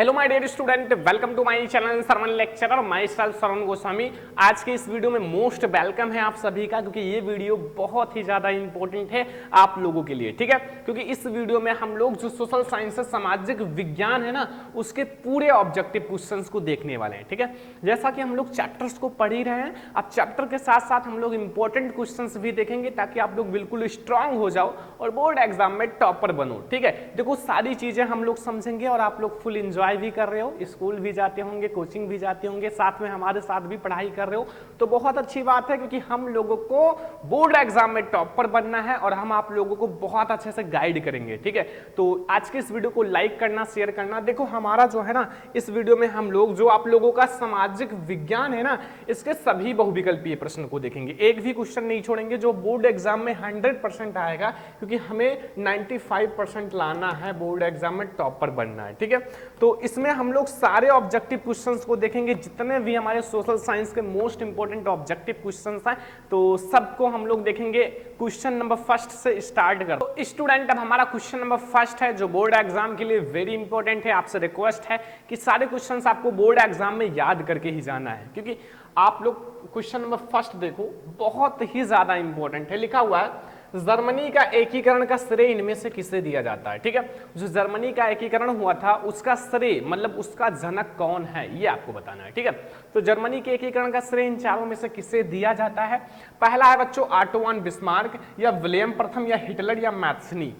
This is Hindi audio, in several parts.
Hello my dear student, welcome to my channel Sarvan lecturer, myself Sarvan Goswami. आज के इस वीडियो में मोस्ट वेलकम है आप सभी का, क्योंकि ये वीडियो बहुत ही ज्यादा इंपॉर्टेंट है आप लोगों के लिए। ठीक है, क्योंकि इस वीडियो में हम लोग जो सोशल साइंसेस सामाजिक विज्ञान है ना, उसके पूरे ऑब्जेक्टिव क्वेश्चंस को देखने वाले हैं। ठीक है, जैसा कि हम लोग चैप्टर्स को पढ़ ही रहे हैं, अब चैप्टर के साथ साथ हम लोग इंपॉर्टेंट क्वेश्चंस भी देखेंगे ताकि आप लोग बिल्कुल स्ट्रांग हो जाओ और बोर्ड एग्जाम में टॉपर बनो। ठीक है, देखो सारी चीजें हम लोग समझेंगे और आप लोग फुल एंजॉय भी कर रहे हो, स्कूल भी जाते होंगे, कोचिंग भी जाते होंगे, साथ में हमारे साथ भी पढ़ाई कर रहे हो, तो बहुत अच्छी बात है, क्योंकि हम लोगों को बोर्ड एग्जाम में टॉपर बनना है और हम आप लोगों को बहुत अच्छे से गाइड करेंगे। ठीक है, तो आज के इस वीडियो को लाइक करना, शेयर करना। देखो हमारा जो है ना, इस वीडियो में हम लोग जो आप लोगों का सामाजिक विज्ञान है ना, इसके सभी बहुविकल्पीय प्रश्न को देखेंगे, एक भी क्वेश्चन नहीं छोड़ेंगे जो बोर्ड एग्जाम में 100% आएगा, क्योंकि हमें 95% लाना है, बोर्ड एग्जाम में टॉपर बनना है। ठीक है, तो इसमें हम लोग सारे ऑब्जेक्टिव क्वेश्चंस को देखेंगे, जितने भी हमारे सोशल साइंस के मोस्ट इंपोर्टेंट ऑब्जेक्टिव क्वेश्चंस हैं, तो सबको हम लोग देखेंगे। क्वेश्चन नंबर फर्स्ट से स्टार्ट कर। तो स्टूडेंट, अब हमारा क्वेश्चन नंबर फर्स्ट है जो बोर्ड एग्जाम के लिए वेरी इंपॉर्टेंट है। आपसे रिक्वेस्ट है कि सारे क्वेश्चंस आपको बोर्ड एग्जाम में याद करके ही जाना है, क्योंकि आप लोग क्वेश्चन नंबर फर्स्ट देखो, बहुत ही ज्यादा इंपॉर्टेंट है। लिखा हुआ है, जर्मनी का एकीकरण का श्रेय इनमें से किसे दिया जाता है। ठीक है, जो जर्मनी का एकीकरण हुआ था उसका श्रेय मतलब उसका जनक कौन है, ये आपको बताना है। ठीक है, तो जर्मनी के एकीकरण का श्रेय इन चारों में से किसे दिया जाता है। पहला है बच्चों ऑटो वन बिस्मार्क, या विलियम प्रथम, या हिटलर, या मैथ्सनी।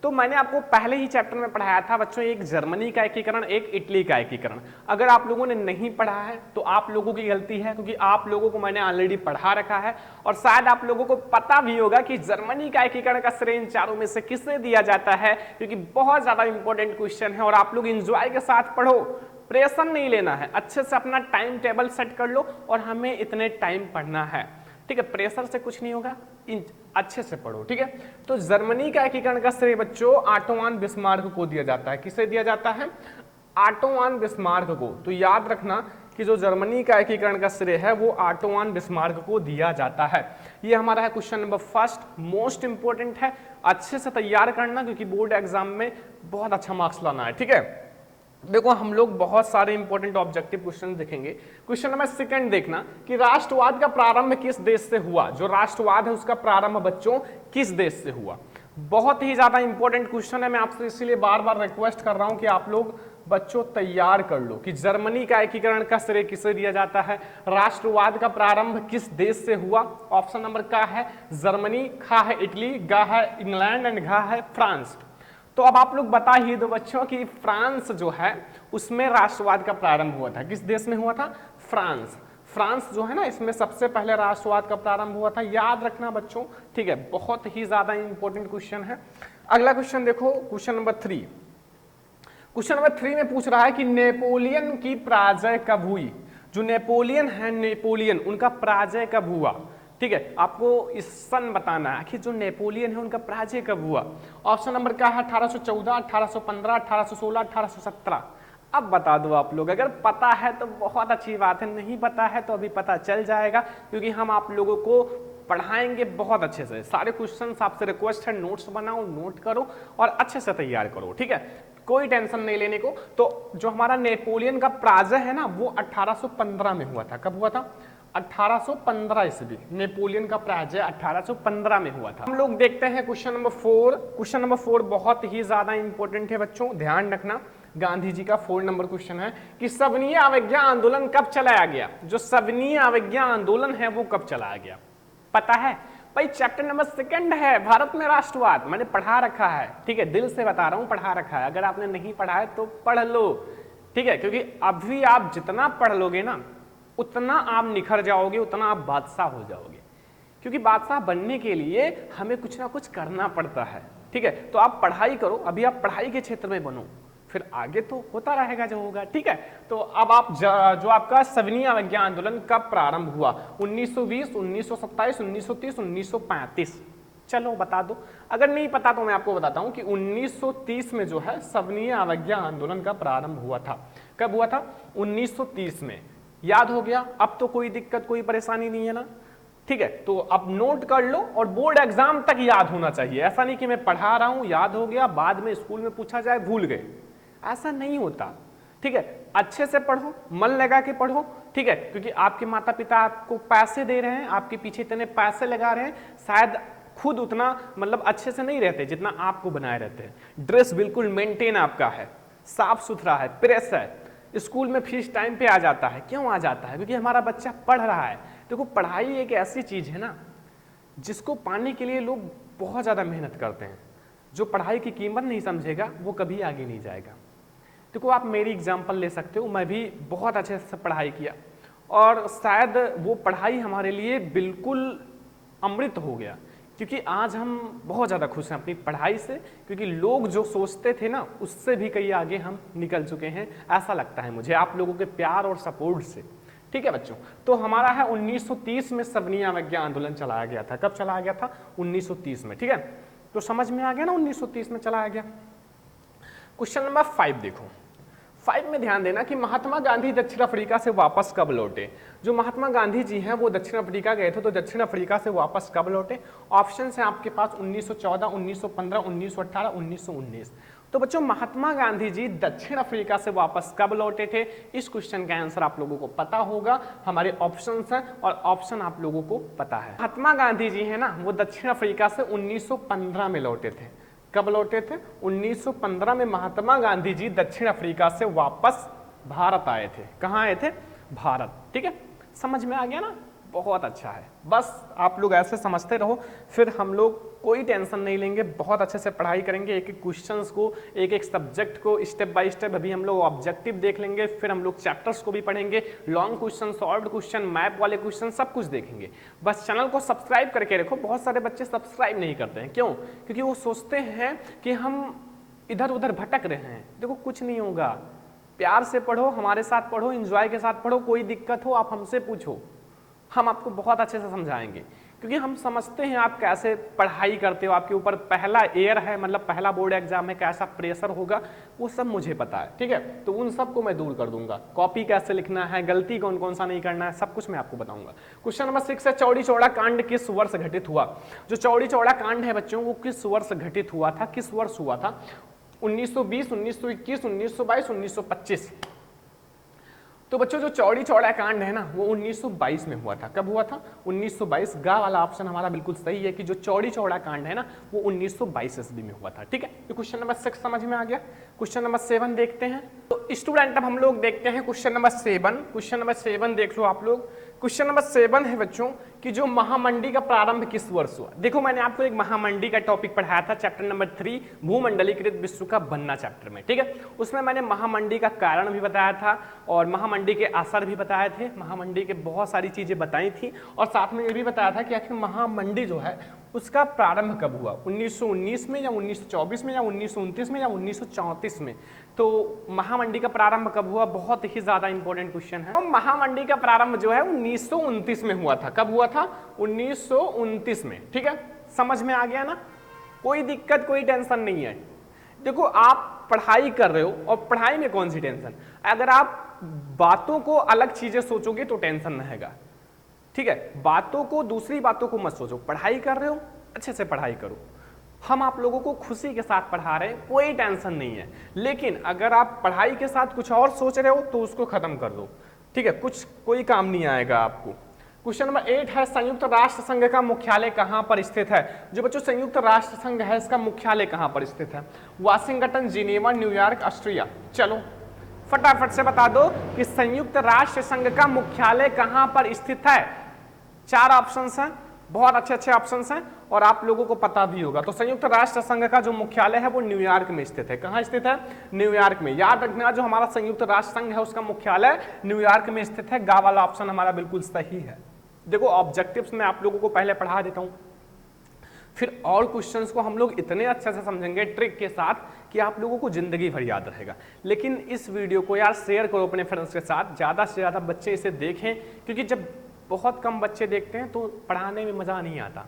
तो मैंने आपको पहले ही चैप्टर में पढ़ाया था बच्चों, एक जर्मनी का एकीकरण, एक इटली का एकीकरण। अगर आप लोगों ने नहीं पढ़ा है तो आप लोगों की गलती है, क्योंकि आप लोगों को मैंने ऑलरेडी पढ़ा रखा है और शायद आप लोगों को पता भी होगा कि जर्मनी का एकीकरण का श्रेय इन चारों में से किसे दिया जाता है, क्योंकि बहुत ज्यादा इंपॉर्टेंट क्वेश्चन है। और आप लोग इंजॉय के साथ पढ़ो, प्रेशर नहीं लेना है, अच्छे से अपना टाइम टेबल सेट कर लो और हमें इतने टाइम पढ़ना है। ठीक है, प्रेशर से कुछ नहीं होगा, अच्छे से पढ़ो। ठीक है, तो जर्मनी का एकीकरण का श्रेय बच्चों ऑटो वन बिस्मार्क को दिया जाता है। किसे दिया जाता है? ऑटो वन बिस्मार्क को। तो याद रखना कि जो जर्मनी का एकीकरण का श्रेय है वो ऑटो वन बिस्मार्क को दिया जाता है। ये हमारा है question number first, most important है, अच्छे से तैयार करना, क्योंकि बोर्ड एग्जाम में बहुत अच्छा मार्क्स लाना है। ठीक है, देखो हम लोग बहुत सारे इंपॉर्टेंट ऑब्जेक्टिव क्वेश्चन देखेंगे। क्वेश्चन नंबर सेकंड देखना कि राष्ट्रवाद का प्रारंभ किस देश से हुआ। जो राष्ट्रवाद है उसका प्रारंभ बच्चों किस देश से हुआ। बहुत ही ज्यादा इंपॉर्टेंट क्वेश्चन है, मैं आपसे इसीलिए बार बार रिक्वेस्ट कर रहा हूं कि आप लोग बच्चों तैयार कर लो कि जर्मनी का एकीकरण का श्रेय किसे दिया जाता है, राष्ट्रवाद का प्रारंभ किस देश से हुआ। ऑप्शन नंबर का है जर्मनी, खा है इटली, गा है इंग्लैंड एंड घा है फ्रांस। तो अब आप लोग बता ही दो बच्चों कि फ्रांस जो है उसमें राष्ट्रवाद का प्रारंभ हुआ था। किस देश में हुआ था? फ्रांस। फ्रांस जो है ना, इसमें सबसे पहले राष्ट्रवाद का प्रारंभ हुआ था, याद रखना बच्चों। ठीक है, बहुत ही ज्यादा इंपॉर्टेंट क्वेश्चन है। अगला क्वेश्चन देखो, क्वेश्चन नंबर 3। क्वेश्चन नंबर 3 में पूछ रहा है कि नेपोलियन की पराजय कब हुई। जो नेपोलियन है, नेपोलियन, उनका पराजय कब हुआ। ठीक है, आपको इस सन बताना है कि जो नेपोलियन है उनका पराजय कब हुआ। ऑप्शन नंबर क्या है? 1814, 1815, 1816, 1817। अब बता दो आप लोग, अगर पता है तो बहुत अच्छी बात है, नहीं पता है तो अभी पता चल जाएगा, क्योंकि हम आप लोगों को पढ़ाएंगे बहुत अच्छे से। सारे क्वेश्चंस आपसे रिक्वेस्ट है नोट्स बनाओ, नोट करो और अच्छे से तैयार करो। ठीक है, कोई टेंशन नहीं लेने को। तो जो हमारा नेपोलियन का पराजय है ना, वो 1815 में हुआ था। कब हुआ था? 1815 ईस्वी। नेपोलियन का पराजय 1815 में हुआ था। हम लोग देखते हैं क्वेश्चन नंबर 4। क्वेश्चन नंबर 4 बहुत ही ज्यादा इंपॉर्टेंट है बच्चों, ध्यान रखना। गांधी जी का 4 नंबर क्वेश्चन है कि सविनय अवज्ञा आंदोलन कब चलाया गया। जो सविनय अवज्ञा आंदोलन है वो कब चलाया गया, पता है भाई? चैप्टर नंबर 2 है, भारत में राष्ट्रवाद, मैंने पढ़ा रखा है। ठीक है, दिल से बता रहा हूं, पढ़ा रखा है। अगर आपने नहीं पढ़ा है तो पढ़ लो। ठीक है, क्योंकि अभी आप जितना पढ़ लोगे ना, उतना आप निखर जाओगे, उतना आप बादशाह हो जाओगे, क्योंकि बादशाह बनने के लिए हमें कुछ ना कुछ करना पड़ता है। ठीक है, तो आप पढ़ाई करो, अभी आप पढ़ाई के क्षेत्र में बनो, फिर आगे तो होता रहेगा जो होगा। ठीक है, तो अब आप जो आपका सविनय अवज्ञा आंदोलन कब प्रारंभ हुआ? 1920, 1927, 1930, 1935। चलो बता दो। अगर नहीं पता तो मैं आपको बताता हूं कि 1930 में जो है सविनय अवज्ञा आंदोलन का प्रारंभ हुआ था। कब हुआ था? 1930 में। याद हो गया? अब तो कोई दिक्कत, कोई परेशानी नहीं है ना। ठीक है, तो अब नोट कर लो और बोर्ड एग्जाम तक याद होना चाहिए। ऐसा नहीं कि मैं पढ़ा रहा हूं, याद हो गया, बाद में स्कूल में पूछा जाए भूल गए। ऐसा नहीं होता, ठीक है। अच्छे से पढ़ो, मन लगा के पढ़ो, ठीक है, क्योंकि आपके माता पिता आपको पैसे दे रहे हैं, आपके पीछे इतने पैसे लगा रहे हैं, शायद खुद उतना मतलब अच्छे से नहीं रहते जितना आपको बनाए रहते हैं। ड्रेस बिल्कुल मेंटेन आपका है, साफ सुथरा है, प्रेस है, स्कूल में फीस टाइम पे आ जाता है। क्यों आ जाता है? क्योंकि हमारा बच्चा पढ़ रहा है। देखो पढ़ाई एक ऐसी चीज है ना जिसको पाने के लिए लोग बहुत ज्यादा मेहनत करते हैं। जो पढ़ाई की कीमत नहीं समझेगा वो कभी आगे नहीं जाएगा। देखो आप मेरी एग्जाम्पल ले सकते हो, मैं भी बहुत अच्छे से पढ़ाई किया और शायद वो पढ़ाई हमारे लिए बिल्कुल अमृत हो गया, क्योंकि आज हम बहुत ज़्यादा खुश हैं अपनी पढ़ाई से, क्योंकि लोग जो सोचते थे ना उससे भी कहीं आगे हम निकल चुके हैं, ऐसा लगता है मुझे आप लोगों के प्यार और सपोर्ट से। ठीक है बच्चों, तो हमारा है 1930 में सबनी अवज्ञा आंदोलन चलाया गया था। कब चलाया गया था? 1930 में। ठीक है, तो समझ में आ गया ना 1930 में चलाया गया। क्वेश्चन नंबर 5 देखो। 5 में ध्यान देना कि महात्मा गांधी दक्षिण अफ्रीका से वापस कब लौटे। जो महात्मा गांधी जी हैं वो दक्षिण अफ्रीका गए थे, तो दक्षिण अफ्रीका से वापस कब लौटे? ऑप्शन है आपके पास 1914, 1915, 1918, 1919। तो बच्चों महात्मा गांधी जी दक्षिण अफ्रीका से वापस कब लौटे थे? इस क्वेश्चन का आंसर आप लोगों को पता होगा, हमारे ऑप्शन हैं और ऑप्शन आप लोगों को पता है। महात्मा गांधी जी है ना वो दक्षिण अफ्रीका से 1915 में लौटे थे। कब लौटे थे? 1915 में महात्मा गांधी जी दक्षिण अफ्रीका से वापस भारत आए थे। कहाँ आए थे? भारत। ठीक है, समझ में आ गया ना? बहुत अच्छा है, बस आप लोग ऐसे समझते रहो, फिर हम लोग कोई टेंशन नहीं लेंगे, बहुत अच्छे से पढ़ाई करेंगे, एक एक क्वेश्चंस को, एक एक सब्जेक्ट को स्टेप बाय स्टेप। अभी हम लोग ऑब्जेक्टिव देख लेंगे, फिर हम लोग चैप्टर्स को भी पढ़ेंगे, long question, short question, map वाले क्वेश्चन, सब कुछ देखेंगे। बस चैनल को सब्सक्राइब करके रखो। बहुत सारे बच्चे सब्सक्राइब नहीं करते हैं, क्यों? क्योंकि वो सोचते हैं कि हम इधर उधर भटक रहे हैं। देखो कुछ नहीं होगा, प्यार से पढ़ो, हमारे साथ पढ़ो, एंजॉय के साथ पढ़ो, कोई दिक्कत हो आप हमसे पूछो, हम आपको बहुत अच्छे से समझाएंगे, क्योंकि हम समझते हैं आप कैसे पढ़ाई करते हो। आपके ऊपर पहला ईयर है, मतलब पहला बोर्ड एग्जाम है, कैसा प्रेशर होगा वो सब मुझे पता है। ठीक है, तो उन सब को मैं दूर कर दूंगा। कॉपी कैसे लिखना है, गलती कौन कौन सा नहीं करना है, सब कुछ मैं आपको बताऊंगा। क्वेश्चन नंबर 6 है, चौड़ी चौड़ा कांड किस वर्ष घटित हुआ? जो चौड़ी चौड़ा कांड है बच्चों वो किस वर्ष घटित हुआ था, किस वर्ष हुआ था? 1920, 1921, 1922, 1925। तो बच्चों जो चौड़ी चौड़ा कांड है ना वो 1922 में हुआ था। कब हुआ था? 1922। गा वाला ऑप्शन हमारा बिल्कुल सही है कि जो चौड़ी चौड़ा कांड है ना वो 1922 ईस्वी में हुआ था। ठीक है, तो क्वेश्चन नंबर 6 समझ में आ गया। क्वेश्चन नंबर 7 देखते हैं। तो स्टूडेंट अब हम लोग देखते हैं क्वेश्चन नंबर 7। क्वेश्चन नंबर 7 देख लो आप लोग। क्वेश्चन नंबर 7 है बच्चों कि जो महामंडी का प्रारंभ किस वर्ष हुआ? देखो मैंने आपको एक महामंडी का टॉपिक पढ़ाया था, चैप्टर नंबर 3 भूमंडलीकृत विश्व का बनना चैप्टर में। ठीक है, उसमें मैंने महामंडी का कारण भी बताया था और महामंडी के असर भी बताए थे, महामंडी के बहुत सारी चीजें बताई थी, और साथ में ये भी बताया था कि आखिर महामंडी जो है उसका प्रारंभ कब हुआ, 1919 में या 1924 में या 1929 में या 1934 में। तो महामंडी का प्रारंभ कब हुआ? बहुत ही ज्यादा इंपॉर्टेंट क्वेश्चन है। तो महामंडी का प्रारंभ जो है 1929 में हुआ था। कब हुआ था? 1929 में। ठीक है, समझ में आ गया ना? कोई दिक्कत, कोई टेंशन नहीं है। देखो आप पढ़ाई कर रहे हो और पढ़ाई में कौन सी टेंशन? अगर आप बातों को अलग चीजें सोचोगे तो टेंशन रहेगा। ठीक है, बातों को, दूसरी बातों को मत सोचो। पढ़ाई कर रहे हो, अच्छे से पढ़ाई करो। हम आप लोगों को खुशी के साथ पढ़ा रहे हैं, कोई टेंशन नहीं है। लेकिन अगर आप पढ़ाई के साथ कुछ और सोच रहे हो तो उसको खत्म कर दो। ठीक है, कुछ कोई काम नहीं आएगा आपको। क्वेश्चन नंबर 8 है, संयुक्त राष्ट्र संघ का मुख्यालय कहां पर स्थित है? जो बच्चों संयुक्त राष्ट्र संघ है इसका मुख्यालय कहां पर स्थित है? Washington, Geneva, New York, Austria. चलो फटाफट से बता दो कि संयुक्त राष्ट्र संघ का मुख्यालय कहां पर स्थित है। 4 ऑप्शंस हैं, बहुत अच्छे अच्छे ऑप्शंस हैं और आप लोगों को पता भी होगा। तो संयुक्त राष्ट्र संघ का जो मुख्यालय है वो न्यूयॉर्क में स्थित है। कहाँ स्थित है? न्यूयॉर्क में। याद रखना जो हमारा संयुक्त राष्ट्र संघ है उसका मुख्यालय न्यूयॉर्क में स्थित है। गा वाला ऑप्शन हमारा बिल्कुल सही है। देखो ऑब्जेक्टिव्स में आप लोगों को पहले पढ़ा देता हूं, फिर और क्वेश्चंस को हम लोग इतने अच्छे से समझेंगे ट्रिक के साथ कि आप लोगों को जिंदगी भर याद रहेगा। लेकिन इस वीडियो को यार शेयर करो अपने फ्रेंड्स के साथ, ज्यादा से ज्यादा बच्चे इसे देखें, क्योंकि जब बहुत कम बच्चे देखते हैं तो पढ़ाने में मजा नहीं आता।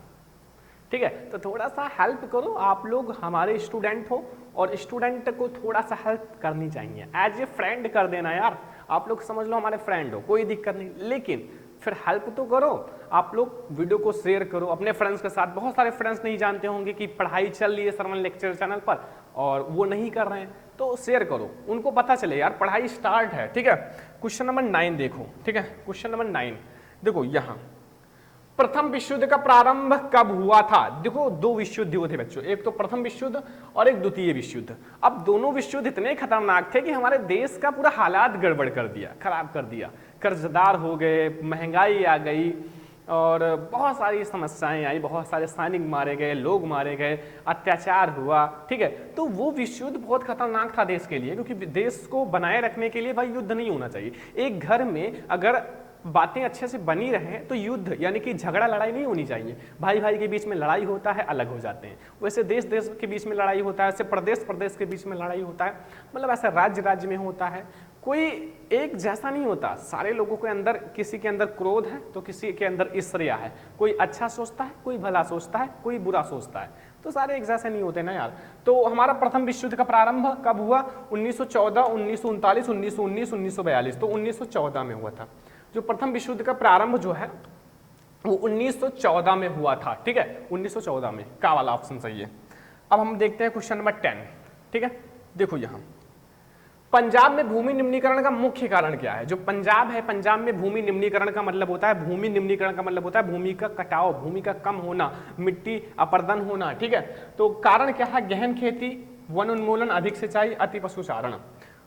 ठीक है, तो थोड़ा सा हेल्प करो। आप लोग हमारे स्टूडेंट हो और स्टूडेंट को थोड़ा सा हेल्प करनी चाहिए। एज ए फ्रेंड कर देना यार, आप लोग समझ लो हमारे फ्रेंड हो, कोई दिक्कत नहीं, लेकिन फिर हेल्प तो करो। आप लोग वीडियो को शेयर करो अपने फ्रेंड्स के साथ। बहुत सारे फ्रेंड्स नहीं जानते होंगे कि पढ़ाई चल रही है सरवन लेक्चर चैनल पर, और वो नहीं कर रहे हैं तो शेयर करो, उनको पता चले यार पढ़ाई स्टार्ट है। ठीक है, क्वेश्चन नंबर 9 देखो। ठीक है, क्वेश्चन नंबर 9 देखो, यहाँ प्रथम विश्व युद्ध का प्रारंभ कब हुआ था? देखो 2 विश्व युद्ध हुए थे बच्चों, एक तो प्रथम विश्व युद्ध और एक द्वितीय विश्व युद्ध। अब दोनों विश्व युद्ध इतने खतरनाक थे कि हमारे देश का पूरा हालात गड़बड़ कर दिया, खराब कर दिया, कर्जदार हो गए, महंगाई आ गई और बहुत सारी समस्याएं आई, बहुत सारे सैनिक मारे गए, लोग मारे गए, अत्याचार हुआ। ठीक है, तो वो विश्व युद्ध बहुत खतरनाक था देश के लिए, क्योंकि देश को बनाए रखने के लिए भाई युद्ध नहीं होना चाहिए। एक घर में अगर बातें अच्छे से बनी रहे तो युद्ध यानी कि झगड़ा लड़ाई नहीं होनी चाहिए। भाई भाई के बीच में लड़ाई होता है, अलग हो जाते हैं, वैसे देश देश के बीच में लड़ाई होता है, ऐसे प्रदेश प्रदेश के बीच में लड़ाई होता है, मतलब ऐसा राज्य राज्य में होता है, कोई एक जैसा नहीं होता। सारे लोगों के अंदर, किसी के अंदर क्रोध है तो किसी के अंदर ईर्ष्या है, कोई अच्छा सोचता है, कोई भला सोचता है, कोई बुरा सोचता है, तो सारे एक जैसे नहीं होते ना यार। तो हमारा प्रथम विश्व युद्ध का प्रारंभ कब हुआ? 1914, 1939, 1919, 1942, तो 1914 में हुआ था। जो प्रथम विश्व युद्ध का प्रारंभ जो है वो 1914 में हुआ था। ठीक है, 1914 में, का वाला ऑप्शन सही है। अब हम देखते हैं क्वेश्चन नंबर 10। ठीक है, देखो यहाँ पंजाब में भूमि निम्नीकरण का मुख्य कारण क्या है? जो पंजाब है, पंजाब में भूमि निम्नीकरण का मतलब होता है, भूमि निम्नीकरण का मतलब होता है भूमि का कटाव, भूमि का कम होना, मिट्टी अपर्दन होना। ठीक है, तो कारण क्या है? गहन खेती, वन उन्मूलन, अधिक सिंचाई, अति पशुचारण।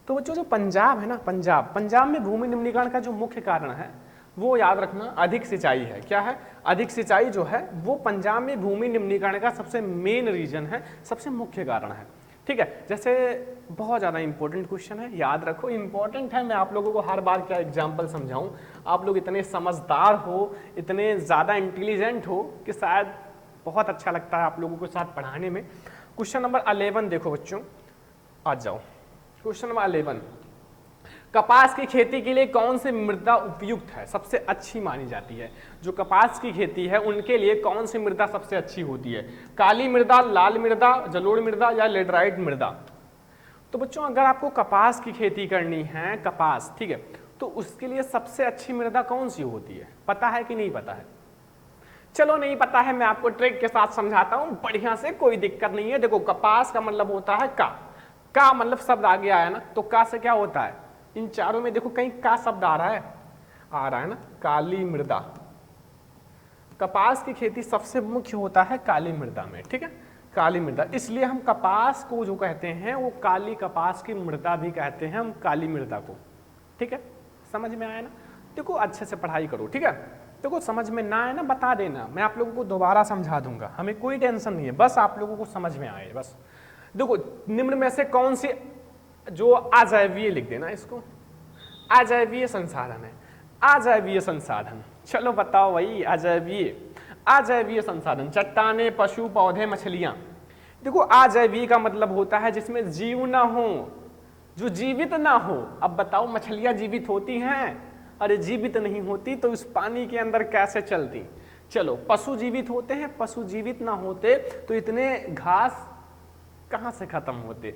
तो बच्चों जो पंजाब है ना, पंजाब में भूमि निम्नीकरण का जो मुख्य कारण है वो याद रखना अधिक सिंचाई है। क्या है? अधिक सिंचाई जो है वो पंजाब में भूमि निम्नीकरण का सबसे मेन रीजन है, सबसे मुख्य कारण है। ठीक है, जैसे बहुत ज़्यादा इंपॉर्टेंट क्वेश्चन है, याद रखो, इंपॉर्टेंट है। मैं आप लोगों को हर बार क्या एग्जाम्पल समझाऊं, आप लोग इतने समझदार हो, इतने ज़्यादा इंटेलिजेंट हो कि शायद बहुत अच्छा लगता है आप लोगों के साथ पढ़ाने में। क्वेश्चन नंबर 11 देखो बच्चों, आ जाओ। क्वेश्चन नंबर 11, कपास की खेती के लिए कौन सी मृदा उपयुक्त है, सबसे अच्छी मानी जाती है? जो कपास की खेती है उनके लिए कौन सी मृदा सबसे अच्छी होती है? काली मृदा, लाल मृदा, जलोढ़ मृदा या लेटराइट मृदा? तो बच्चों अगर आपको कपास की खेती करनी है, कपास, ठीक है, तो उसके लिए सबसे अच्छी मृदा कौन सी होती है? पता है कि नहीं पता है? चलो नहीं पता है, मैं आपको ट्रिक के साथ समझाता हूं बढ़िया से, कोई दिक्कत नहीं है। देखो कपास का मतलब होता है का मतलब शब्द आगे आया ना, तो का से क्या होता है? इन चारों में देखो कहीं का शब्द आ रहा है ना, काली मृदा। कपास की खेती सबसे मुख्य होता है काली मृदा में। ठीक है, काली मृदा, इसलिए हम कपास को जो कहते हैं वो काली कपास की मृदा भी कहते हैं हम, काली मृदा को। ठीक है, समझ में आया ना? देखो अच्छे से पढ़ाई करो। ठीक है, देखो समझ में ना आए ना बता देना, मैं आप लोगों को दोबारा समझा दूंगा, हमें कोई टेंशन नहीं है, बस आप लोगों को समझ में आए बस। देखो निम्न में से कौन सी जो अजैवीय, लिख देना इसको, अजैवीय संसाधन है, अजैवीय संसाधन। चलो बताओ भाई, अजैवीय संसाधन, चट्टाने, पशु, पौधे, मछलियां। देखो अजैवीय का मतलब होता है जिसमें जीव ना हो, जो जीवित ना हो। अब बताओ मछलियां जीवित होती हैं? अरे जीवित नहीं होती तो इस पानी के अंदर कैसे चलती? चलो पशु जीवित होते हैं, पशु जीवित ना होते तो इतने घास कहां से खत्म होते?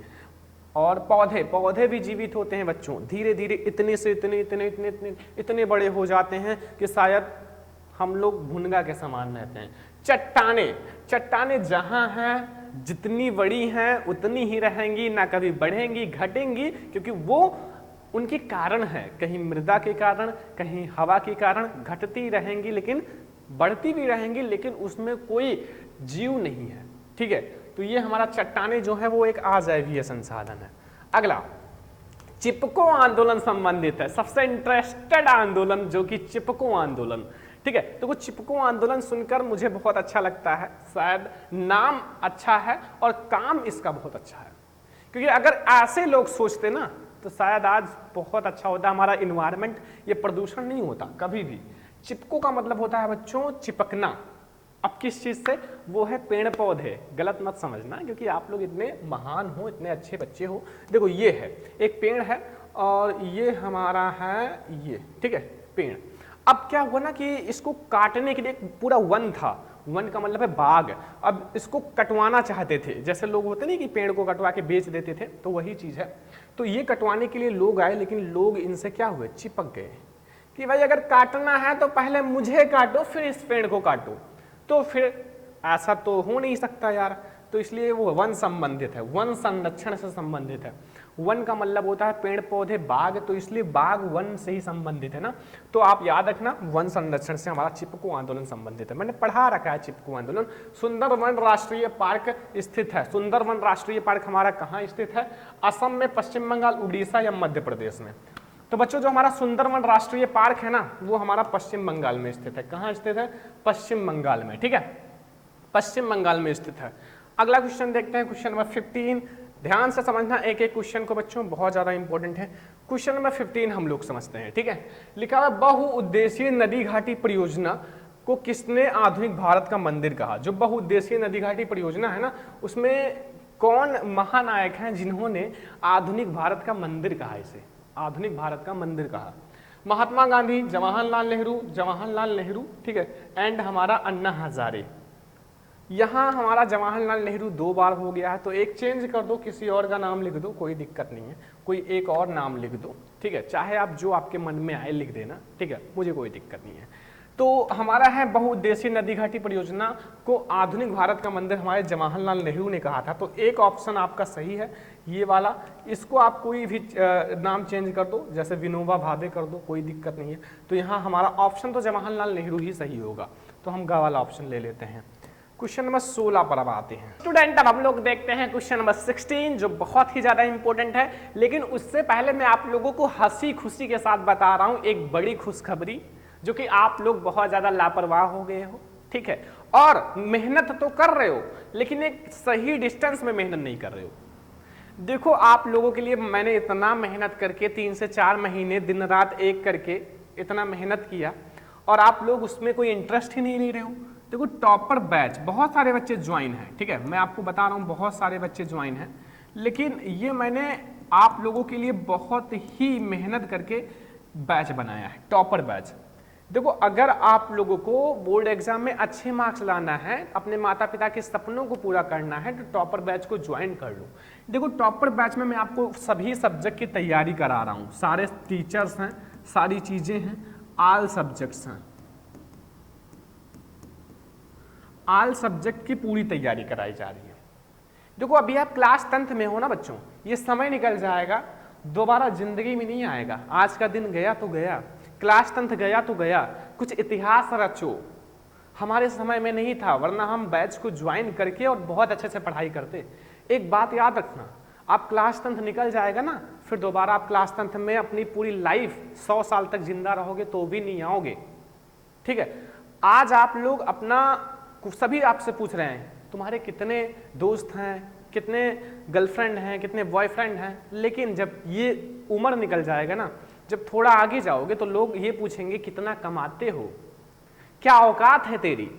और पौधे भी जीवित होते हैं बच्चों, धीरे धीरे इतने से इतने बड़े हो जाते हैं कि शायद हम लोग भुनगा के समान रहते हैं। चट्टाने जहां हैं, जितनी बड़ी हैं उतनी ही रहेंगी, ना कभी बढ़ेंगी घटेंगी, क्योंकि वो उनके कारण है, कहीं मृदा के कारण, कहीं हवा के कारण घटती रहेंगी, लेकिन बढ़ती भी रहेंगी, लेकिन उसमें कोई जीव नहीं है। ठीक है, तो ये हमारा चट्टाने जो है वो एक अजैवीय संसाधन है। अगला चिपको आंदोलन संबंधित है, सबसे इंटरेस्टेड आंदोलन जो कि चिपको आंदोलन। ठीक है, तो वो चिपको आंदोलन सुनकर मुझे बहुत अच्छा लगता है, शायद नाम अच्छा है और काम इसका बहुत अच्छा है, क्योंकि अगर ऐसे लोग सोचते ना तो शायद आज बहुत अच्छा होता, हमारा इन्वायरमेंट, ये प्रदूषण नहीं होता कभी भी। चिपको का मतलब होता है बच्चों चिपकना। अब किस चीज से? वो है पेड़ पौधे, गलत मत समझना, क्योंकि आप लोग इतने महान हो, इतने अच्छे बच्चे हो। देखो ये है एक पेड़ है और ये हमारा है ये, ठीक है, पेड़। अब क्या हुआ ना कि इसको काटने के लिए पूरा वन था, वन का मतलब है बाग। अब इसको कटवाना चाहते थे, जैसे लोग होते नहीं कि पेड़ को कटवा के बेच देते थे, तो वही चीज है। तो ये कटवाने के लिए लोग आए, लेकिन लोग इनसे क्या हुए? चिपक गए कि भाई अगर काटना है तो पहले मुझे काटो फिर इस पेड़ को काटो। तो फिर ऐसा तो हो नहीं सकता यार, तो इसलिए वो वन संबंधित है, वन संरक्षण से संबंधित है। वन का मतलब होता है पेड़ पौधे बाग, तो इसलिए बाग वन से ही संबंधित है ना। तो आप याद रखना वन संरक्षण से हमारा चिपको आंदोलन संबंधित है, मैंने पढ़ा रखा है चिपको आंदोलन। सुंदरवन राष्ट्रीय पार्क स्थित है, सुंदरवन राष्ट्रीय पार्क हमारा कहाँ स्थित है? असम में, पश्चिम बंगाल, उड़ीसा या मध्य प्रदेश में। तो बच्चों जो हमारा सुंदरवन राष्ट्रीय पार्क है ना, वो हमारा पश्चिम बंगाल में स्थित है। कहाँ स्थित है? पश्चिम बंगाल में, ठीक है, पश्चिम बंगाल में स्थित है। अगला क्वेश्चन देखते हैं, क्वेश्चन नंबर 15। ध्यान से समझना एक एक क्वेश्चन को बच्चों, बहुत ज्यादा इंपॉर्टेंट है। क्वेश्चन नंबर 15 हम लोग समझते हैं, ठीक है। लिखा हुआ बहुउद्देशीय नदी घाटी परियोजना को किसने आधुनिक भारत का मंदिर कहा? जो बहुउद्देशीय नदी घाटी परियोजना है ना, उसमें कौन महानायक हैं जिन्होंने आधुनिक भारत का मंदिर कहा? इसे आधुनिक भारत का मंदिर कहा। महात्मा गांधी, जवाहरलाल नेहरू, ठीक है, एंड हमारा अन्ना हजारे। यहाँ हमारा जवाहरलाल नेहरू 2 बार हो गया है, तो एक चेंज कर दो, किसी और का नाम लिख दो, कोई दिक्कत नहीं है, कोई एक और नाम लिख दो, ठीक है, चाहे आप जो आपके मन में आए लिख देना, ठीक है, मुझे कोई दिक्कत नहीं है। तो हमारा है बहुउद्देशीय नदी घाटी परियोजना को आधुनिक भारत का मंदिर हमारे जवाहरलाल नेहरू ने कहा था। तो एक ऑप्शन आपका सही है ये वाला, इसको आप कोई भी नाम चेंज कर दो, जैसे विनोबा भावे कर दो, कोई दिक्कत नहीं है। तो यहाँ हमारा ऑप्शन तो जवाहरलाल नेहरू ही सही होगा, तो हम गा वाला ऑप्शन ले लेते हैं। क्वेश्चन नंबर 16 पर अब आते हैं स्टूडेंट। अब हम लोग देखते हैं क्वेश्चन नंबर 16, जो बहुत ही ज्यादा इंपॉर्टेंट है। लेकिन उससे पहले मैं आप लोगों को हंसी खुशी के साथ बता रहा हूं एक बड़ी खुशखबरी, जो कि आप लोग बहुत ज्यादा लापरवाह हो गए हो, ठीक है, और मेहनत तो कर रहे हो लेकिन एक सही डिस्टेंस में मेहनत नहीं कर रहे हो। देखो आप लोगों के लिए मैंने इतना मेहनत करके 3 से 4 महीने दिन रात एक करके इतना मेहनत किया, और आप लोग उसमें कोई इंटरेस्ट ही नहीं ले रहे हो। देखो टॉपर बैच बहुत सारे बच्चे ज्वाइन हैं, ठीक है, मैं आपको बता रहा हूँ बहुत सारे बच्चे ज्वाइन हैं, लेकिन ये मैंने आप लोगों के लिए बहुत ही मेहनत करके बैच बनाया है, टॉपर बैच। देखो अगर आप लोगों को बोर्ड एग्जाम में अच्छे मार्क्स लाना है, अपने माता पिता के सपनों को पूरा करना है, तो टॉपर बैच को ज्वाइन कर लो। देखो टॉपर बैच में मैं आपको सभी सब्जेक्ट की तैयारी करा रहा हूँ, सारे टीचर्स हैं, सारी चीजें हैं, ऑल सब्जेक्ट्स हैं, ऑल सब्जेक्ट की पूरी तैयारी कराई जा रही है। देखो अभी आप क्लास 10th में हो ना बच्चों, ये समय निकल जाएगा, दोबारा जिंदगी में नहीं आएगा। आज का दिन गया तो गया, क्लास 10th गया तो गया, कुछ इतिहास रचो। हमारे समय में नहीं था, वरना हम बैच को ज्वाइन करके और बहुत अच्छे से पढ़ाई करते। एक बात याद रखना, आप क्लास 10th निकल जाएगा ना, फिर दोबारा आप क्लास 10th में अपनी पूरी लाइफ 100 साल तक जिंदा रहोगे तो भी नहीं आओगे, ठीक है। आज आप लोग अपना, सभी आपसे पूछ रहे हैं तुम्हारे कितने दोस्त हैं, कितने गर्लफ्रेंड हैं, कितने बॉयफ्रेंड हैं, लेकिन जब ये उम्र निकल जाएगा ना, जब थोड़ा आगे जाओगे तो लोग ये पूछेंगे कितना कमाते हो, क्या औकात है तेरी,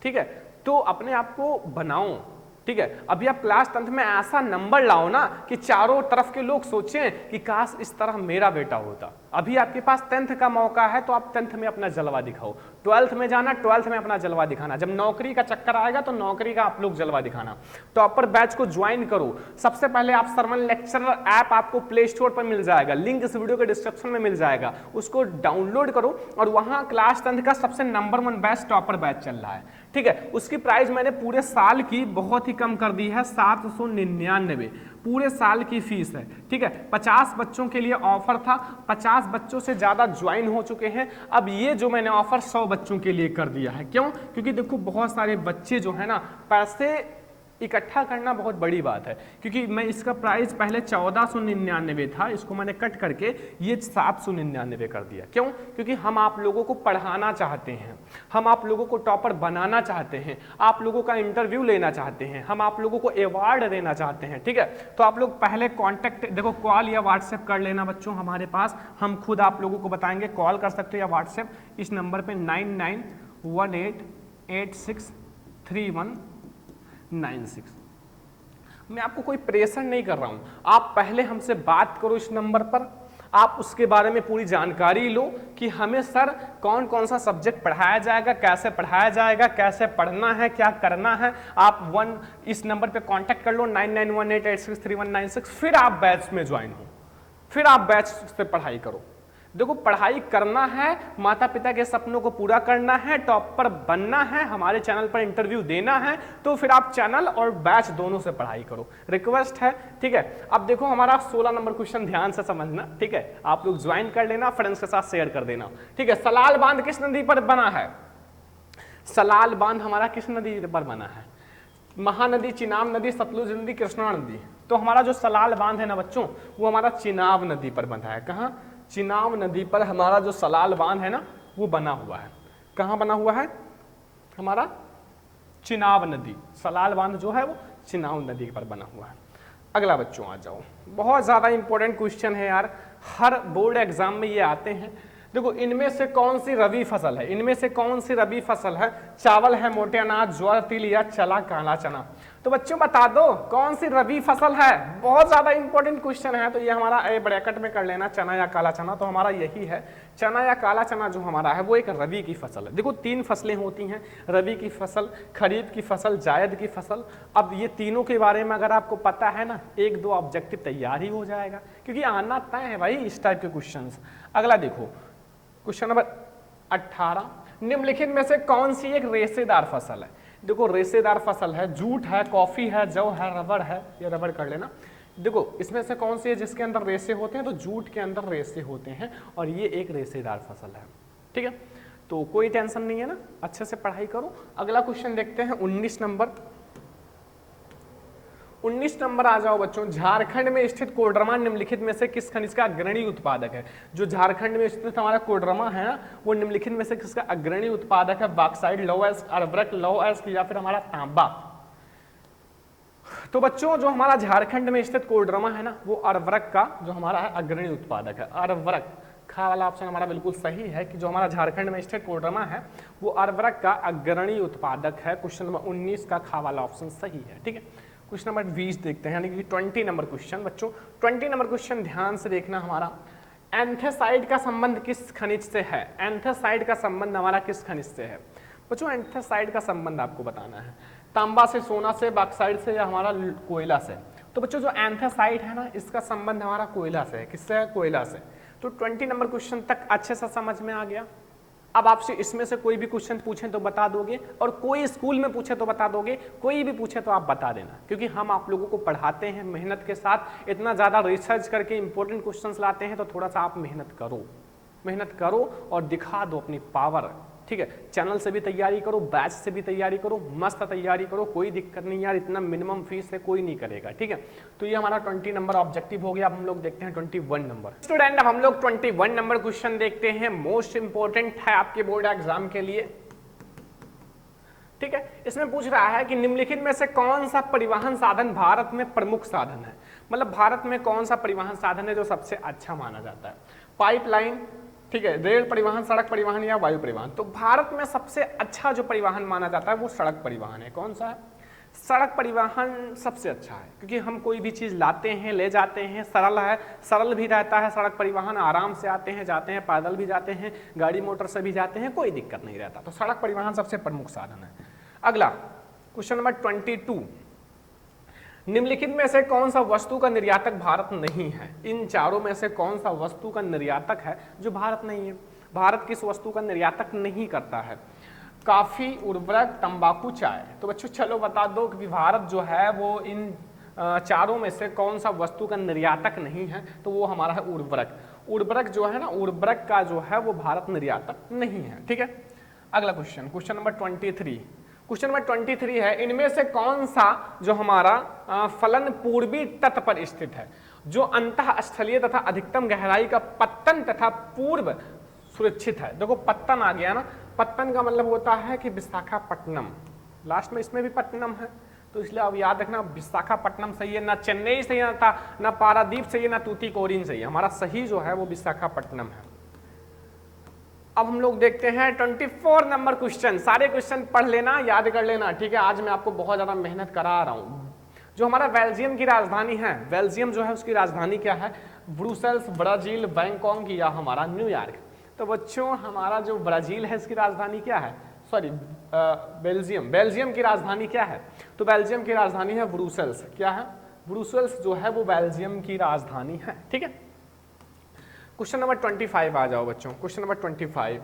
ठीक है। तो अपने आप को बनाओ, ठीक है। अभी आप क्लास 10th में ऐसा नंबर लाओ ना कि चारों तरफ के लोग सोचें कि काश इस तरह मेरा बेटा होता। अभी आपके पास 10th का मौका है, तो आप 10th में अपना जलवा दिखाओ। 12th में जाना, 12th में अपना जलवा दिखाना। जब नौकरी का चक्कर आएगा तो नौकरी का आप लोग जलवा दिखाना। टॉपर बैच को ज्वाइन करो। सबसे पहले आप सरमन लेक्चरर ऐप आपको प्ले स्टोर पर मिल जाएगा, लिंक इस वीडियो के डिस्क्रिप्शन में मिल जाएगा, उसको डाउनलोड करो। और वहां क्लास 10th का सबसे नंबर 1 बैच टॉपर बैच चल रहा है, ठीक है। उसकी प्राइस मैंने पूरे साल की बहुत ही कम कर दी है, 799 पूरे साल की फीस है, ठीक है। 50 बच्चों के लिए ऑफर था, 50 बच्चों से ज्यादा ज्वाइन हो चुके हैं। अब ये जो मैंने ऑफर 100 बच्चों के लिए कर दिया है। क्यों? क्योंकि देखो बहुत सारे बच्चे जो है ना, पैसे इकट्ठा करना बहुत बड़ी बात है। क्योंकि मैं इसका प्राइस पहले 1499 था, इसको मैंने कट करके ये 799 कर दिया। क्यों? क्योंकि हम आप लोगों को पढ़ाना चाहते हैं, हम आप लोगों को टॉपर बनाना चाहते हैं, आप लोगों का इंटरव्यू लेना चाहते हैं, हम आप लोगों को अवार्ड देना चाहते हैं, ठीक है। तो आप लोग पहले कॉन्टैक्ट, देखो कॉल या व्हाट्सएप कर लेना बच्चों हमारे पास, हम खुद आप लोगों को बताएंगे। कॉल कर सकते हो या व्हाट्सएप इस नंबर पे 9918863196। मैं आपको कोई प्रेशर नहीं कर रहा हूं, आप पहले हमसे बात करो इस नंबर पर, आप उसके बारे में पूरी जानकारी लो कि हमें सर कौन कौन सा सब्जेक्ट पढ़ाया जाएगा, कैसे पढ़ाया जाएगा, कैसे पढ़ना है, क्या करना है। आप इस नंबर पे कांटेक्ट कर लो 9918863196। फिर आप बैच में ज्वाइन हो, फिर आप बैच पे पढ़ाई करो। देखो पढ़ाई करना है, माता पिता के सपनों को पूरा करना है, टॉपर बनना है, हमारे चैनल पर इंटरव्यू देना है, तो फिर आप चैनल और बैच दोनों से पढ़ाई करो, रिक्वेस्ट है। ठीक है, अब देखो हमारा 16 नंबर क्वेश्चन ध्यान से समझना। ठीक है, आप लोग ज्वाइन कर लेना, फ्रेंड्स के साथ शेयर कर देना। ठीक है, सलाल बांध किस नदी पर बना है? सलाल बांध हमारा किस नदी पर बना है? महानदी, चिनाब नदी, सतलुज नदी, कृष्णा नदी। तो हमारा जो सलाल बांध है ना बच्चों, वो हमारा चिनाब नदी पर बना है। कहाँ? चिनाब नदी पर हमारा जो सलाल बांध है ना, वो बना हुआ है। कहाँ बना हुआ है? हमारा चिनाब नदी, सलाल बांध जो है वो चिनाब नदी पर बना हुआ है। अगला बच्चों आ जाओ, बहुत ज्यादा इंपॉर्टेंट क्वेश्चन है यार, हर बोर्ड एग्जाम में ये आते हैं। देखो इनमें से कौन सी रबी फसल है? इनमें से कौन सी रबी फसल है? चावल है, मोटे अनाज, ज्वार, तिल या चला काला चना। तो बच्चों बता दो कौन सी रबी फसल है? बहुत ज्यादा इंपॉर्टेंट क्वेश्चन है। तो ये हमारा ए ब्रैकेट में कर लेना, चना या काला चना। तो हमारा यही है, चना या काला चना जो हमारा है वो एक रबी की फसल है। देखो 3 फसलें होती हैं, रबी की फसल, खरीफ की फसल, जायद की फसल। अब ये तीनों के बारे में अगर आपको पता है ना, 1-2 ऑब्जेक्टिव तैयार ही हो जाएगा, क्योंकि आना तय है भाई इस टाइप के क्वेश्चन। अगला देखो क्वेश्चन नंबर 18, निम्नलिखित में से कौन सी एक रेशेदार फसल है? देखो रेशेदार फसल है, जूट है, कॉफी है, जौ है, रबड़ है। ये रबड़ कर लेना। देखो इसमें से कौन सी है जिसके अंदर रेशे होते हैं? तो जूट के अंदर रेशे होते हैं और ये एक रेशेदार फसल है। ठीक है, तो कोई टेंशन नहीं है ना, अच्छे से पढ़ाई करो। अगला क्वेश्चन देखते हैं 19 नंबर। 19 नंबर आ जाओ बच्चों, झारखंड में स्थित कोडरमा निम्नलिखित में से किस खनिज का अग्रणी उत्पादक है? जो झारखंड में स्थित हमारा कोडरमा है ना, वो निम्नलिखित में से किसका अग्रणी उत्पादक है? बॉक्साइट, लौह अर्वरक, लौह या फिर हमारा तांबा। तो बच्चों जो हमारा झारखंड में स्थित कोडरमा है ना, वो अर्वरक का जो हमारा है अग्रणी उत्पादक है। अर्वरक, खा वाला ऑप्शन हमारा बिल्कुल सही है कि जो हमारा झारखंड में स्थित कोडरमा है वो अर्वरक का अग्रणी उत्पादक है। क्वेश्चन नंबर 19 का खा वाला ऑप्शन सही है। ठीक है, क्वेश्चन नंबर 20 देखते हैं, यानी कि 20 नंबर क्वेश्चन। बच्चों 20 नंबर क्वेश्चन ध्यान से देखना, हमारा एंथेसाइड का संबंध किस खनिज से है? एंथेसाइड का संबंध हमारा किस खनिज से है? बच्चों एंथेसाइड का संबंध आपको बताना है, तांबा से, सोना से, बॉक्साइट से या हमारा कोयला से। तो बच्चों जो एंथेसाइड है ना, इसका संबंध हमारा कोयला से है। किससे है? कोयला से। तो 20 नंबर क्वेश्चन तक अच्छे से समझ में आ गया। अब आपसे इसमें से कोई भी क्वेश्चन पूछें तो बता दोगे, और कोई स्कूल में पूछे तो बता दोगे, कोई भी पूछे तो आप बता देना, क्योंकि हम आप लोगों को पढ़ाते हैं मेहनत के साथ, इतना ज़्यादा रिसर्च करके इंपॉर्टेंट क्वेश्चंस लाते हैं। तो थोड़ा सा आप मेहनत करो और दिखा दो अपनी पावर। ठीक है, चैनल से भी तैयारी करो, बैच से भी तैयारी करो, मस्त तैयारी करो, कोई दिक्कत नहीं यार, इतना मिनिमम फीस है, कोई नहीं करेगा। ठीक है, तो ये हमारा 20 नंबर ऑब्जेक्टिव हो गया। अब हम लोग देखते हैं 21 नंबर। स्टूडेंट अब हम लोग 21 नंबर क्वेश्चन देखते हैं, मोस्ट इंपॉर्टेंट है आपके बोर्ड एग्जाम के लिए। ठीक है, इसमें पूछ रहा है कि निम्नलिखित में से कौन सा परिवहन साधन भारत में प्रमुख साधन है? मतलब भारत में कौन सा परिवहन साधन है जो सबसे अच्छा माना जाता है? पाइपलाइन, ठीक है, रेल परिवहन, सड़क परिवहन या वायु परिवहन। तो भारत में सबसे अच्छा जो परिवहन माना जाता है वो सड़क परिवहन है। कौन सा है? सड़क परिवहन सबसे अच्छा है, क्योंकि हम कोई भी चीज लाते हैं, ले जाते हैं, सरल है, सरल भी रहता है सड़क परिवहन, आराम से आते हैं, जाते हैं, पैदल भी जाते हैं, गाड़ी मोटर से भी जाते हैं, कोई दिक्कत नहीं रहता। तो सड़क परिवहन सबसे प्रमुख साधन है। अगला क्वेश्चन नंबर 22, निम्नलिखित में से कौन सा वस्तु का निर्यातक भारत नहीं है? इन चारों में से कौन सा वस्तु का निर्यातक है जो भारत नहीं है? भारत किस वस्तु का निर्यातक नहीं करता है? काफी, उर्वरक, तंबाकू, चाय। तो बच्चों चलो बता दो कि भारत जो है वो इन चारों में से कौन सा वस्तु का निर्यातक नहीं है? तो वो हमारा है उर्वरक। उर्वरक जो है ना, उर्वरक का जो है वो भारत निर्यातक नहीं है। ठीक है, अगला question, question number 23। Question number 23 है, इनमें से कौन सा जो हमारा फलन पूर्वी तट पर स्थित है, जो अंतः स्थलीय तथा अधिकतम गहराई का पत्तन तथा पूर्व सुरक्षित है? देखो पत्तन आ गया ना, पत्तन का मतलब होता है कि विशाखापट्टनम, लास्ट में इसमें भी पट्टनम है, तो इसलिए अब याद रखना विशाखापट्टनम सही है, ना चेन्नई सही है, ना पारादीप सही है, ना तूतीकोरिन सही है। हमारा सही जो है वो विशाखापट्टनम है। अब हम लोग देखते हैं 24 नंबर क्वेश्चन। सारे क्वेश्चन पढ़ लेना, याद कर लेना। ठीक है, आज मैं आपको बहुत ज्यादा मेहनत करा रहा हूं। जो हमारा बेल्जियम की राजधानी है, बेल्जियम जो है उसकी राजधानी क्या है? ब्रुसेल्स, ब्राजील, बैंकॉक या हमारा न्यूयॉर्क। तो बच्चों हमारा जो ब्राजील है इसकी राजधानी क्या है? सॉरी बेल्जियम, बेल्जियम की राजधानी क्या है? तो बेल्जियम की राजधानी है ब्रुसेल्स। क्या है? ब्रुसेल्स जो है वो बेल्जियम की राजधानी है। ठीक है, क्वेश्चन नंबर 25 आ जाओ बच्चों। क्वेश्चन नंबर 25,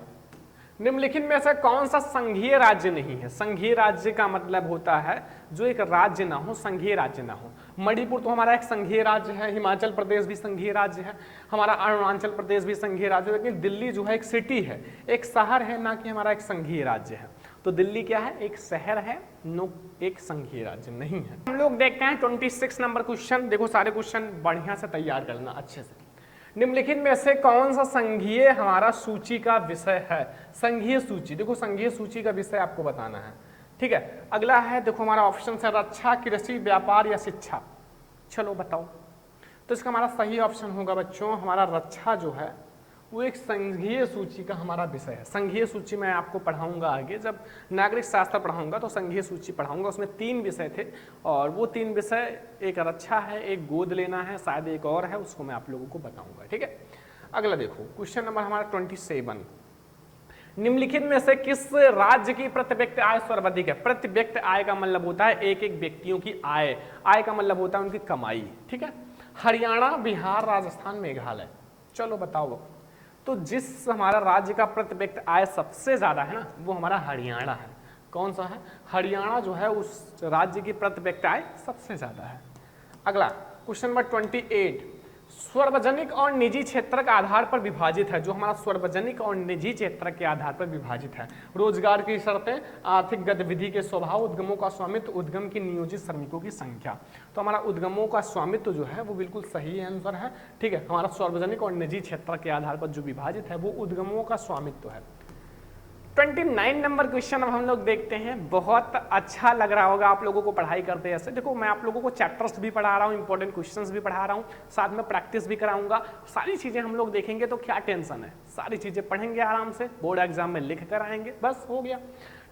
निम्नलिखित में से कौन सा संघीय राज्य नहीं है? संघीय राज्य का मतलब होता है जो एक राज्य ना हो, संघीय राज्य ना हो। मणिपुर तो हमारा एक संघीय राज्य है, हिमाचल प्रदेश भी संघीय राज्य है, हमारा अरुणाचल प्रदेश भी संघीय राज्य है, लेकिन दिल्ली जो है एक सिटी है, एक शहर है, ना कि हमारा एक संघीय राज्य है। तो दिल्ली क्या है? एक शहर है, नो एक संघीय राज्य नहीं है। हम लोग देखते हैं 26 नंबर क्वेश्चन। देखो सारे क्वेश्चन बढ़िया से तैयार करना अच्छे से। निम्नलिखित में से कौन सा संघीय हमारा सूची का विषय है? संघीय सूची, देखो संघीय सूची का विषय आपको बताना है, ठीक है। अगला है देखो हमारा ऑप्शन है रक्षा, कृषि, व्यापार या शिक्षा। चलो बताओ, तो इसका हमारा सही ऑप्शन होगा बच्चों हमारा रक्षा जो है वो एक संघीय सूची का हमारा विषय है। संघीय सूची मैं आपको पढ़ाऊंगा आगे, जब नागरिक शास्त्र पढ़ाऊंगा तो संघीय सूची पढ़ाऊंगा। उसमें 3 विषय थे और वो 3 विषय, एक रक्षा है, एक गोद लेना है, शायद एक और है, उसको मैं आप लोगों को बताऊंगा, ठीक है। अगला देखो क्वेश्चन नंबर हमारा 27, निम्नलिखित में से किस राज्य की प्रति व्यक्ति आय सर्वाधिक है? प्रति व्यक्ति आय का मतलब होता है एक एक व्यक्तियों की आय, आय का मतलब होता है उनकी कमाई, ठीक है। हरियाणा, बिहार, राजस्थान, मेघालय। चलो बताओ, तो जिस हमारा राज्य का प्रति व्यक्ति आय सबसे ज्यादा है ना वो हमारा हरियाणा है। कौन सा है? हरियाणा जो है उस राज्य की प्रति व्यक्ति आय सबसे ज्यादा है। अगला क्वेश्चन नंबर 28, सार्वजनिक और निजी क्षेत्र के आधार पर विभाजित है। जो हमारा सार्वजनिक और निजी क्षेत्र के आधार पर विभाजित है। रोजगार की शर्तें, आर्थिक गतिविधि के स्वभाव, उद्यमों का स्वामित्व, उद्यम की नियोजित श्रमिकों की संख्या। तो हमारा उद्यमों का स्वामित्व जो है वो बिल्कुल सही आंसर है, ठीक है। हमारा सार्वजनिक और निजी क्षेत्र के आधार पर जो विभाजित है वो उद्यमों का स्वामित्व है। 29 नंबर क्वेश्चन अब हम लोग देखते हैं। बहुत अच्छा लग रहा होगा आप लोगों को पढ़ाई करते ऐसे। देखो मैं आप लोगों को चैप्टर्स भी पढ़ा रहा हूँ, इंपॉर्टेंट क्वेश्चंस भी पढ़ा रहा हूँ, साथ में प्रैक्टिस भी कराऊंगा। सारी चीजें हम लोग देखेंगे तो क्या टेंशन है, सारी चीजें पढ़ेंगे आराम से, बोर्ड एग्जाम में लिख कर आएंगे, बस हो गया,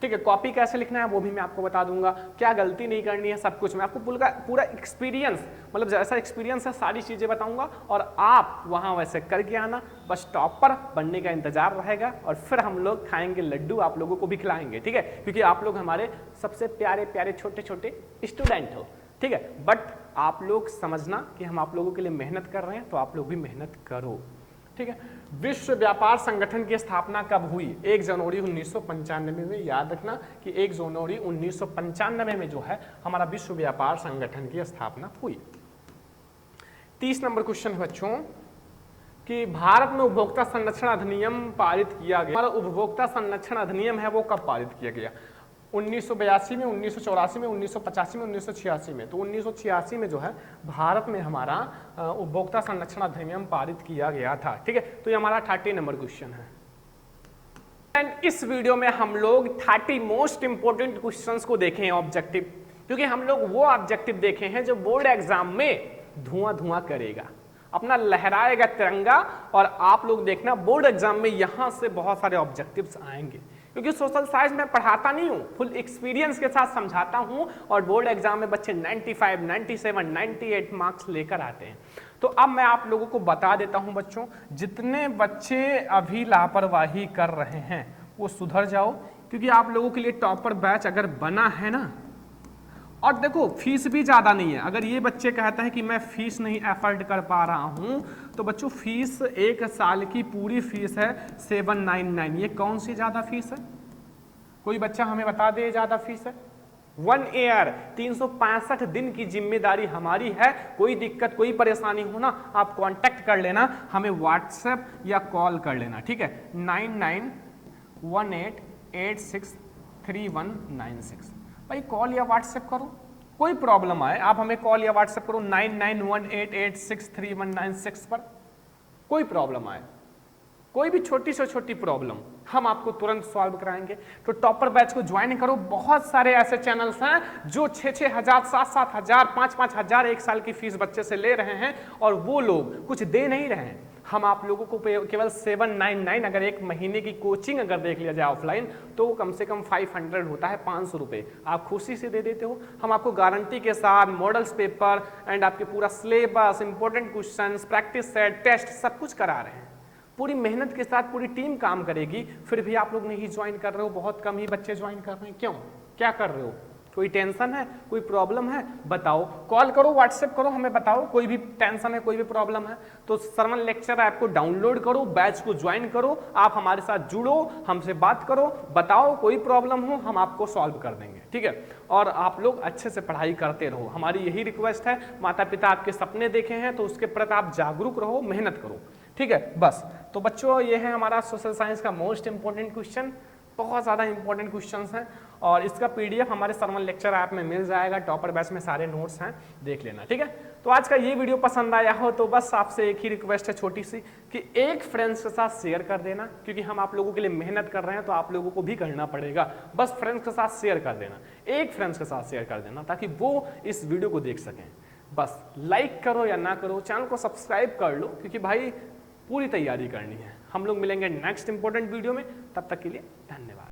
ठीक है। कॉपी कैसे लिखना है वो भी मैं आपको बता दूंगा, क्या गलती नहीं करनी है, सब कुछ मैं आपको पूरा एक्सपीरियंस, मतलब जैसा एक्सपीरियंस है सारी चीजें बताऊंगा और आप वहां वैसे करके आना। बस टॉपर बनने का इंतजार रहेगा और फिर हम लोग खाएंगे लड्डू, आप लोगों को भी खिलाएंगे, ठीक है, क्योंकि आप लोग हमारे सबसे प्यारे प्यारे छोटे छोटे स्टूडेंट हो, ठीक है। बट आप लोग समझना कि हम आप लोगों के लिए मेहनत कर रहे हैं, तो आप लोग भी मेहनत करो, ठीक है। विश्व व्यापार संगठन की स्थापना कब हुई? 1 जनवरी 1995 में। याद रखना कि 1 जनवरी 1995 में जो है हमारा विश्व व्यापार संगठन की स्थापना हुई। 30 नंबर क्वेश्चन है बच्चों कि भारत में उपभोक्ता संरक्षण अधिनियम पारित किया गया। हमारा उपभोक्ता संरक्षण अधिनियम है वो कब पारित किया गया? 1982 में, 1984 में, 1985 में, 1986 में। तो 1986 में जो है भारत में हमारा उपभोक्ता संरक्षण अधिनियम पारित किया गया था, ठीक है। तो ये हमारा 30 नंबर क्वेश्चन है। एंड इस वीडियो में हम लोग 30 मोस्ट इंपोर्टेंट क्वेश्चंस को देखे हैं ऑब्जेक्टिव, क्योंकि हम लोग वो ऑब्जेक्टिव देखे हैं जो बोर्ड एग्जाम में धुआं धुआं करेगा, अपना लहराएगा तिरंगा। और आप लोग देखना बोर्ड एग्जाम में यहां से बहुत सारे ऑब्जेक्टिव्स आएंगे, क्योंकि सोशल साइंस में पढ़ाता नहीं हूँ, फुल एक्सपीरियंस के साथ समझाता हूँ और बोर्ड एग्जाम में बच्चे 95, 97, 98 मार्क्स लेकर आते हैं। तो अब मैं आप लोगों को बता देता हूँ बच्चों, जितने बच्चे अभी लापरवाही कर रहे हैं वो सुधर जाओ, क्योंकि आप लोगों के लिए टॉपर बैच अगर बना है ना, और देखो फीस भी ज़्यादा नहीं है। अगर ये बच्चे कहते हैं कि मैं फीस नहीं एफर्ड कर पा रहा हूँ, तो बच्चों फीस 1 साल की पूरी फीस है 799। ये कौन सी ज़्यादा फीस है? कोई बच्चा हमें बता दे ज़्यादा फीस है? 1 ईयर 365 दिन की जिम्मेदारी हमारी है। कोई दिक्कत कोई परेशानी हो ना, आप कांटेक्ट कर लेना, हमें व्हाट्सएप या कॉल कर लेना, ठीक है। 9918863196। भाई कॉल या व्हाट्सएप करो, कोई प्रॉब्लम आए आप हमें कॉल या व्हाट्सएप करो 9918863196 पर। कोई प्रॉब्लम आए, कोई भी छोटी से छोटी प्रॉब्लम हम आपको तुरंत सॉल्व कराएंगे। तो टॉपर बैच को ज्वाइन करो। बहुत सारे ऐसे चैनल्स हैं जो 6-6 हजार, 7-7 हजार, 5-5 हजार 1 साल की फीस बच्चे से ले रहे हैं और वो लोग कुछ दे नहीं रहे हैं। हम आप लोगों को केवल 799, अगर 1 महीने की कोचिंग अगर देख लिया जाए ऑफलाइन, तो वो कम से कम 500 होता है, 500 रुपये आप खुशी से दे देते हो। हम आपको गारंटी के साथ मॉडल्स पेपर एंड आपके पूरा syllabus, important questions, practice set, test सब कुछ करा रहे हैं। पूरी मेहनत के साथ पूरी टीम काम करेगी। फिर भी आप लोग नहीं ज्वाइन कर रहे हो, बहुत कम ही बच्चे ज्वाइन कर रहे हैं। क्यों? क्या कर रहे हो? कोई टेंशन है, कोई प्रॉब्लम है, बताओ, कॉल करो, व्हाट्सएप करो, हमें बताओ, कोई भी टेंशन है, कोई भी प्रॉब्लम है तो सरवन लेक्चर ऐप को डाउनलोड करो, बैच को ज्वाइन करो, आप हमारे साथ जुड़ो, हमसे बात करो, बताओ, कोई प्रॉब्लम हो हम आपको सॉल्व कर देंगे, ठीक है। और आप लोग अच्छे से पढ़ाई करते रहो, हमारी यही रिक्वेस्ट है। माता पिता आपके सपने देखे हैं तो उसके प्रति आप जागरूक रहो, मेहनत करो, ठीक है। बस तो बच्चों, ये है हमारा सोशल साइंस का मोस्ट इंपॉर्टेंट क्वेश्चन, बहुत ज़्यादा इंपॉर्टेंट क्वेश्चंस हैं और इसका पीडीएफ हमारे सरवन लेक्चर ऐप में मिल जाएगा, टॉपर बैच में सारे नोट्स हैं, देख लेना, ठीक है। तो आज का ये वीडियो पसंद आया हो तो बस आपसे एक ही रिक्वेस्ट है छोटी सी, कि एक फ्रेंड्स के साथ शेयर कर देना, क्योंकि हम आप लोगों के लिए मेहनत कर रहे हैं तो आप लोगों को भी करना पड़ेगा। बस फ्रेंड्स के साथ शेयर कर देना, एक फ्रेंड्स के साथ शेयर कर देना, ताकि वो इस वीडियो को देख सकें। बस लाइक करो या ना करो, चैनल को सब्सक्राइब कर लो, क्योंकि भाई पूरी तैयारी करनी है। हम लोग मिलेंगे नेक्स्ट इंपॉर्टेंट वीडियो में, तब तक के लिए धन्यवाद।